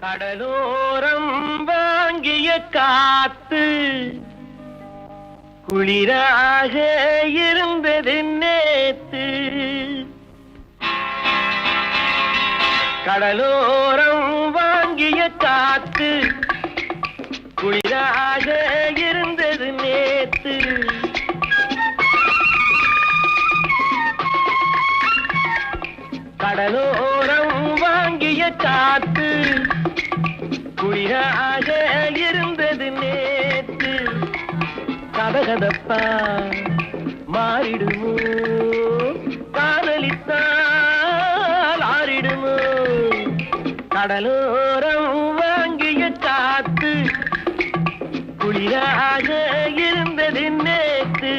கடலோரம் வாங்கிய காத்து குளிராக இருந்தது நேத்து. கடலோரம் வாங்கிய காத்து குளிராக இருந்தது நேத்து. கடலோரம் வாங்கிய காத்து குளிராக இருந்தது நேத்து. கதகதப்பா மாறிடுமோ, காதலித்தால் ஆறிடுமோ. கடலோரம் வாங்கிய காத்து குளிராக இருந்தது நேத்து.